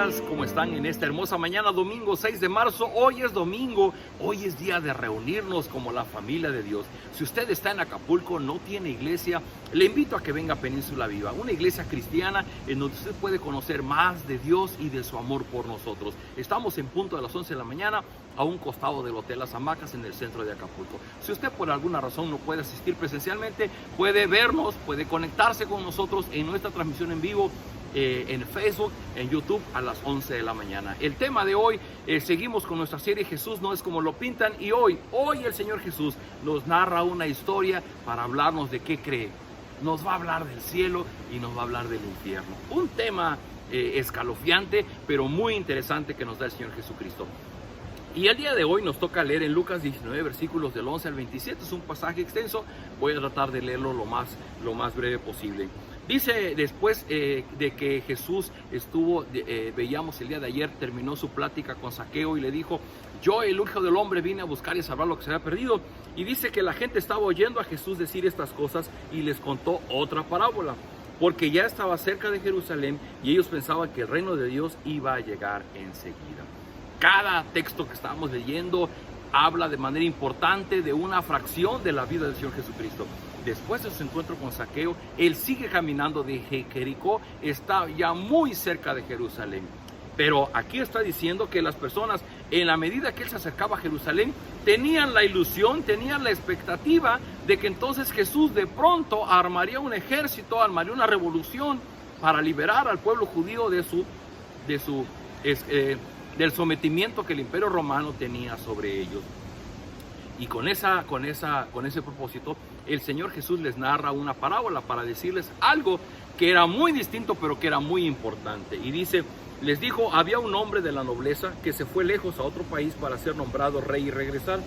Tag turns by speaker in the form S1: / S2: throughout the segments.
S1: días, ¿cómo están en esta hermosa mañana? Domingo 6 de marzo, hoy es domingo, hoy es día de reunirnos como la familia de Dios. Si usted está en Acapulco, no tiene iglesia, le invito a que venga a Península Viva, una iglesia cristiana en donde usted puede conocer más de Dios y de su amor por nosotros. Estamos en punto de las 11 de la mañana, a un costado del Hotel Las Hamacas en el centro de Acapulco. Si usted por alguna razón no puede asistir presencialmente, puede vernos, puede conectarse con nosotros en nuestra transmisión en vivo, en Facebook, en YouTube a las 11 de la mañana. El tema de hoy, seguimos con nuestra serie Jesús no es como lo pintan, y hoy el Señor Jesús nos narra una historia para hablarnos de qué cree. Nos va a hablar del cielo y nos va a hablar del infierno. Un tema escalofriante, pero muy interesante que nos da el Señor Jesucristo. Y el día de hoy nos toca leer en Lucas 19, versículos del 11 al 27. Es un pasaje extenso, voy a tratar de leerlo lo más breve posible. Dice, después de que Jesús veíamos el día de ayer, terminó su plática con Zaqueo y le dijo: yo, el Hijo del Hombre, vine a buscar y salvar lo que se había perdido. Y dice que la gente estaba oyendo a Jesús decir estas cosas y les contó otra parábola, porque ya estaba cerca de Jerusalén y ellos pensaban que el reino de Dios iba a llegar enseguida. Cada texto que estábamos leyendo habla de manera importante de una fracción de la vida del Señor Jesucristo. Después de su encuentro con Zaqueo, él sigue caminando de Jericó, está ya muy cerca de Jerusalén. Pero aquí está diciendo que las personas, en la medida que él se acercaba a Jerusalén, tenían la ilusión, tenían la expectativa de que entonces Jesús de pronto armaría un ejército, armaría una revolución para liberar al pueblo judío del sometimiento que el Imperio Romano tenía sobre ellos. Y con ese propósito, el Señor Jesús les narra una parábola para decirles algo que era muy distinto, pero que era muy importante. Y dice, les dijo: había un hombre de la nobleza que se fue lejos a otro país para ser nombrado rey y regresar.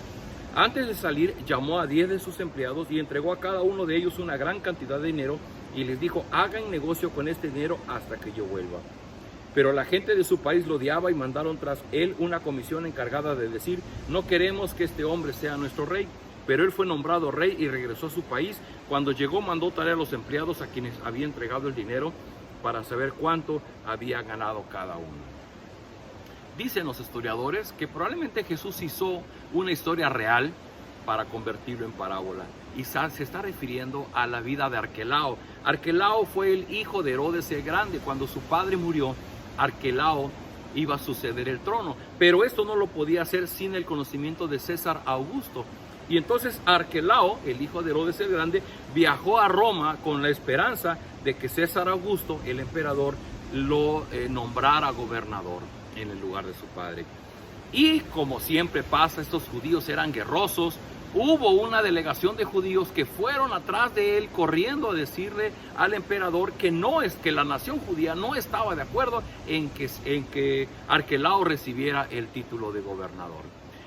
S1: Antes de salir, llamó a 10 de sus empleados y entregó a cada uno de ellos una gran cantidad de dinero y les dijo: hagan negocio con este dinero hasta que yo vuelva. Pero la gente de su país lo odiaba y mandaron tras él una comisión encargada de decir: no queremos que este hombre sea nuestro rey. Pero él fue nombrado rey y regresó a su país. Cuando llegó, mandó traer a los empleados a quienes había entregado el dinero para saber cuánto había ganado cada uno. Dicen los historiadores que probablemente Jesús hizo una historia real para convertirlo en parábola. Y se está refiriendo a la vida de Arquelao. Arquelao fue el hijo de Herodes el Grande. Cuando su padre murió, Arquelao iba a suceder el trono, pero esto no lo podía hacer sin el conocimiento de César Augusto. Y entonces Arquelao, el hijo de Herodes el Grande, viajó a Roma con la esperanza de que César Augusto, el emperador, lo nombrara gobernador en el lugar de su padre. Y como siempre pasa, estos judíos eran guerrosos. Hubo una delegación de judíos que fueron atrás de él corriendo a decirle al emperador que la nación judía no estaba de acuerdo en que Arquelao recibiera el título de gobernador.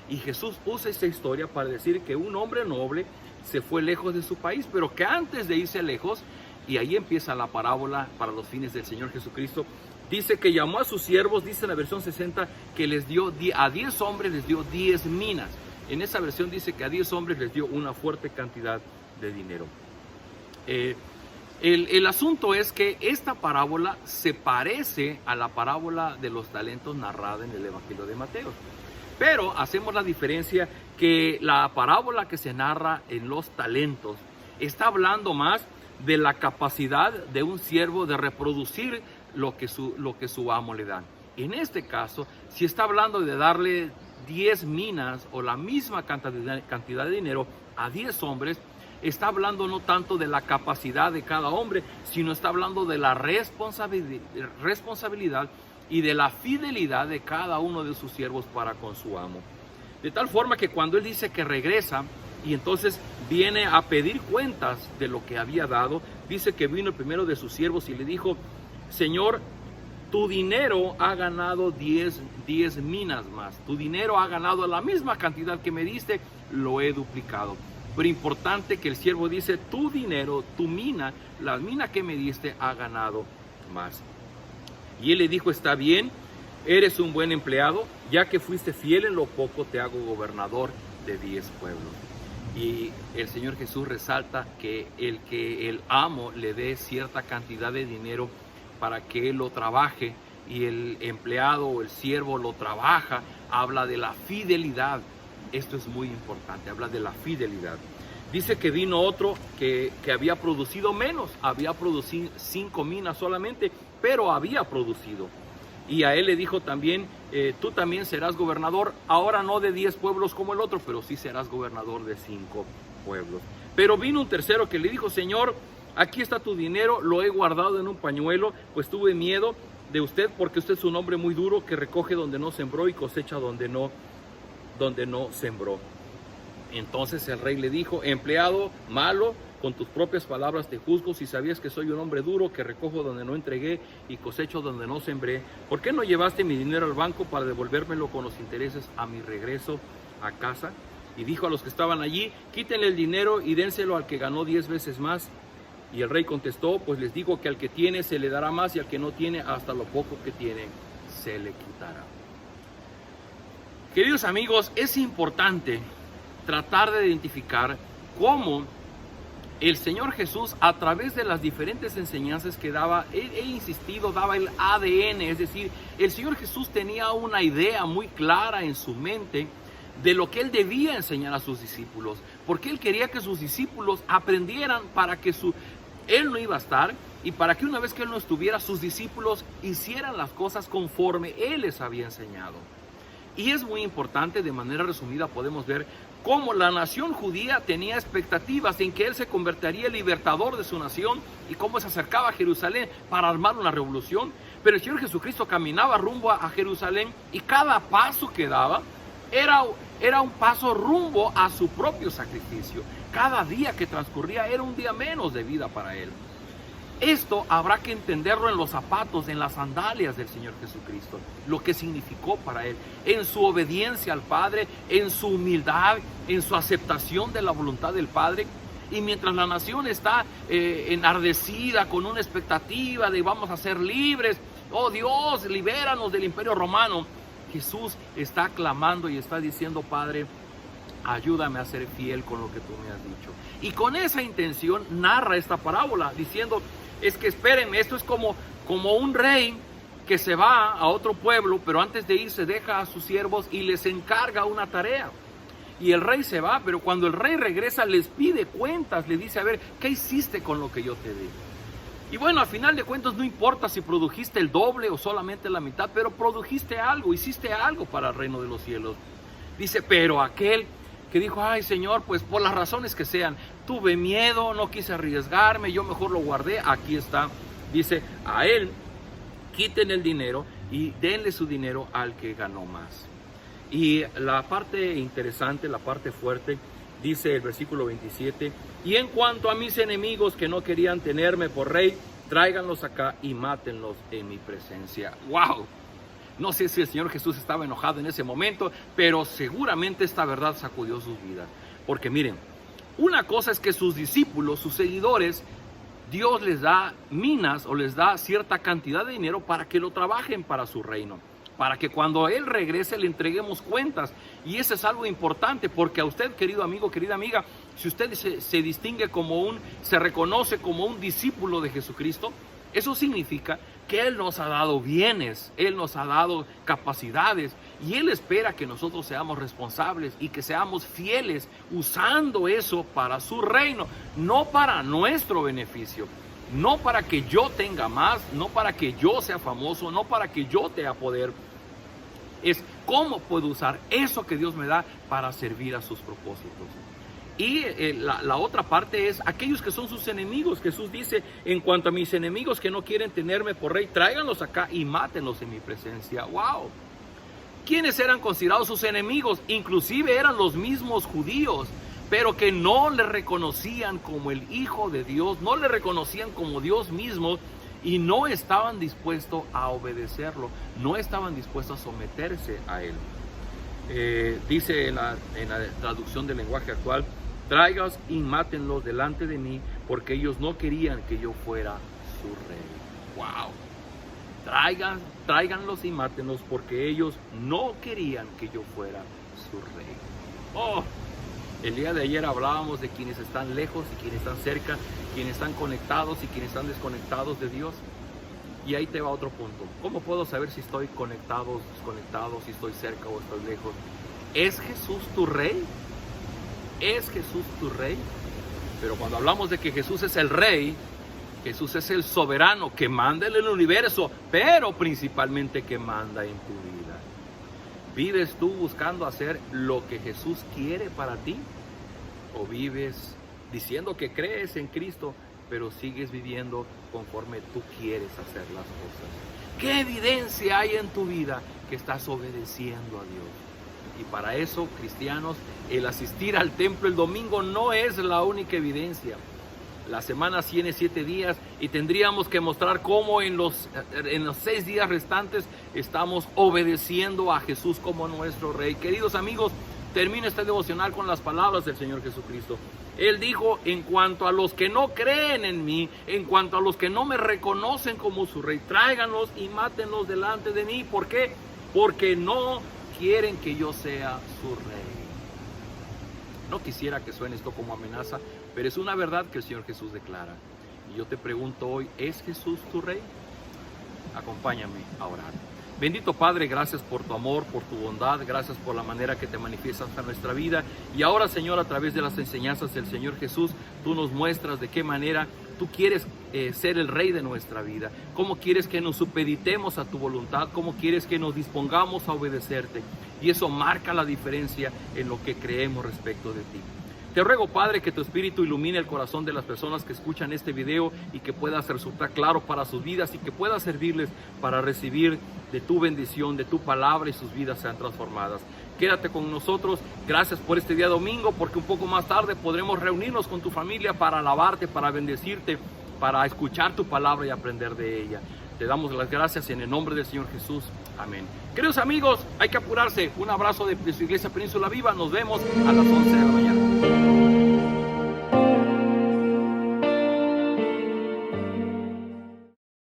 S1: Y Jesús usa esta historia para decir que un hombre noble se fue lejos de su país, pero que antes de irse lejos, y ahí empieza la parábola para los fines del Señor Jesucristo, dice que llamó a sus siervos, dice en la versión 60, que les dio a 10 hombres les dio 10 minas. En esa versión dice que a 10 hombres les dio una fuerte cantidad de dinero. El asunto es que esta parábola se parece a la parábola de los talentos narrada en el Evangelio de Mateo. Pero hacemos la diferencia que la parábola que se narra en los talentos está hablando más de la capacidad de un siervo de reproducir lo que su amo le da. En este caso, si está hablando de darle 10 minas o la misma cantidad de dinero a 10 hombres, está hablando no tanto de la capacidad de cada hombre, sino está hablando de la responsabilidad y de la fidelidad de cada uno de sus siervos para con su amo. De tal forma que cuando él dice que regresa y entonces viene a pedir cuentas de lo que había dado, dice que vino el primero de sus siervos y le dijo: Señor, tu dinero ha ganado 10 minas más. Tu dinero ha ganado la misma cantidad que me diste, lo he duplicado. Pero importante que el siervo dice: tu dinero, tu mina, la mina que me diste ha ganado más. Y él le dijo: está bien, eres un buen empleado, ya que fuiste fiel en lo poco, te hago gobernador de 10 pueblos. Y el Señor Jesús resalta que el amo le dé cierta cantidad de dinero para que él lo trabaje y el empleado o el siervo lo trabaja, habla de la fidelidad. Esto es muy importante, habla de la fidelidad. Dice que vino otro que había producido menos, había producido 5 minas solamente, pero había producido. Y a él le dijo también, tú también serás gobernador, ahora no de 10 pueblos como el otro, pero sí serás gobernador de 5 pueblos. Pero vino un tercero que le dijo, Señor, aquí está tu dinero, lo he guardado en un pañuelo, pues tuve miedo de usted, porque usted es un hombre muy duro que recoge donde no sembró y cosecha donde no sembró. Entonces el rey le dijo, empleado malo, con tus propias palabras te juzgo. Si sabías que soy un hombre duro, que recojo donde no entregué y cosecho donde no sembré, ¿por qué no llevaste mi dinero al banco para devolvérmelo con los intereses a mi regreso a casa? Y dijo a los que estaban allí, quítenle el dinero y dénselo al que ganó 10 veces más. Y el rey contestó, pues les digo que al que tiene se le dará más, y al que no tiene, hasta lo poco que tiene se le quitará. Queridos amigos, es importante tratar de identificar cómo el Señor Jesús, a través de las diferentes enseñanzas que daba, he insistido, daba el ADN, es decir, el Señor Jesús tenía una idea muy clara en su mente de lo que Él debía enseñar a sus discípulos, porque Él quería que sus discípulos aprendieran para que Él no iba a estar, y para que una vez que Él no estuviera, sus discípulos hicieran las cosas conforme Él les había enseñado. Y es muy importante, de manera resumida podemos ver cómo la nación judía tenía expectativas en que Él se convertiría en libertador de su nación y cómo se acercaba a Jerusalén para armar una revolución. Pero el Señor Jesucristo caminaba rumbo a Jerusalén, y cada paso que daba era un paso rumbo a su propio sacrificio. Cada día que transcurría era un día menos de vida para Él. Esto habrá que entenderlo en los zapatos, en las sandalias del Señor Jesucristo, lo que significó para Él, en su obediencia al Padre, en su humildad, en su aceptación de la voluntad del Padre. Y mientras la nación está enardecida con una expectativa de vamos a ser libres, oh Dios, libéranos del imperio romano, Jesús está clamando y está diciendo, Padre, ayúdame a ser fiel con lo que tú me has dicho. Y con esa intención narra esta parábola, diciendo, es que espérenme, esto es como un rey que se va a otro pueblo, pero antes de irse deja a sus siervos y les encarga una tarea. Y el rey se va, pero cuando el rey regresa les pide cuentas, le dice, a ver, ¿qué hiciste con lo que yo te di? Y bueno, al final de cuentas no importa si produjiste el doble o solamente la mitad, pero produjiste algo, hiciste algo para el reino de los cielos. Dice, pero aquel que dijo, ay Señor, pues por las razones que sean, tuve miedo, no quise arriesgarme, yo mejor lo guardé, aquí está. Dice, a él quiten el dinero y denle su dinero al que ganó más. Y la parte interesante, la parte fuerte, dice el versículo 27, y en cuanto a mis enemigos que no querían tenerme por rey, tráiganlos acá y mátenlos en mi presencia. ¡Wow! No sé si el Señor Jesús estaba enojado en ese momento, pero seguramente esta verdad sacudió sus vidas. Porque miren, una cosa es que sus discípulos, sus seguidores, Dios les da minas o les da cierta cantidad de dinero para que lo trabajen para su reino, para que cuando Él regrese le entreguemos cuentas. Y eso es algo importante, porque a usted, querido amigo, querida amiga, si usted se distingue se reconoce como un discípulo de Jesucristo, eso significa que Él nos ha dado bienes, Él nos ha dado capacidades, y Él espera que nosotros seamos responsables y que seamos fieles usando eso para su reino, no para nuestro beneficio, no para que yo tenga más, no para que yo sea famoso, no para que yo tenga poder. Es cómo puedo usar eso que Dios me da para servir a sus propósitos. Y la otra parte es aquellos que son sus enemigos. Jesús dice, en cuanto a mis enemigos que no quieren tenerme por rey, tráiganlos acá y mátenlos en mi presencia. ¡Wow! ¿Quiénes eran considerados sus enemigos? Inclusive eran los mismos judíos, pero que no le reconocían como el Hijo de Dios, no le reconocían como Dios mismo, y no estaban dispuestos a obedecerlo, no estaban dispuestos a someterse a Él. Dice en la traducción del lenguaje actual, tráiganlos y mátenlos delante de mí, porque ellos no querían que yo fuera su rey. ¡Wow! Tráiganlos y mátenlos, porque ellos no querían que yo fuera su rey. ¡Oh! El día de ayer hablábamos de quienes están lejos y quienes están cerca, quienes están conectados y quienes están desconectados de Dios. Y ahí te va otro punto. ¿Cómo puedo saber si estoy conectado, desconectado, si estoy cerca o estoy lejos? ¿Es Jesús tu rey? ¿Es Jesús tu rey? Pero cuando hablamos de que Jesús es el rey, Jesús es el soberano que manda en el universo, pero principalmente que manda en tu vida. ¿Vives tú buscando hacer lo que Jesús quiere para ti? ¿O vives diciendo que crees en Cristo, pero sigues viviendo conforme tú quieres hacer las cosas? ¿Qué evidencia hay en tu vida que estás obedeciendo a Dios? Y para eso, cristianos, el asistir al templo el domingo no es la única evidencia. La semana tiene 7 días y tendríamos que mostrar cómo en los 6 días restantes estamos obedeciendo a Jesús como nuestro Rey. Queridos amigos, termino este devocional con las palabras del Señor Jesucristo. Él dijo: en cuanto a los que no creen en mí, en cuanto a los que no me reconocen como su Rey, tráiganlos y mátenlos delante de mí. ¿Por qué? Porque no quieren que yo sea su Rey. No quisiera que suene esto como amenaza, pero es una verdad que el Señor Jesús declara. Y yo te pregunto hoy, ¿es Jesús tu Rey? Acompáñame a orar. Bendito Padre, gracias por tu amor, por tu bondad, gracias por la manera que te manifiestas en nuestra vida. Y ahora, Señor, a través de las enseñanzas del Señor Jesús, tú nos muestras de qué manera tú quieres ser el Rey de nuestra vida. Cómo quieres que nos supeditemos a tu voluntad, cómo quieres que nos dispongamos a obedecerte. Y eso marca la diferencia en lo que creemos respecto de ti. Te ruego, Padre, que tu Espíritu ilumine el corazón de las personas que escuchan este video y que pueda resultar claro para sus vidas y que pueda servirles para recibir de tu bendición, de tu palabra, y sus vidas sean transformadas. Quédate con nosotros. Gracias por este día domingo, porque un poco más tarde podremos reunirnos con tu familia para alabarte, para bendecirte, para escuchar tu palabra y aprender de ella. Te damos las gracias en el nombre del Señor Jesús. Amén. Queridos amigos, hay que apurarse. Un abrazo de su Iglesia Península Viva. Nos vemos a las 11 de la mañana.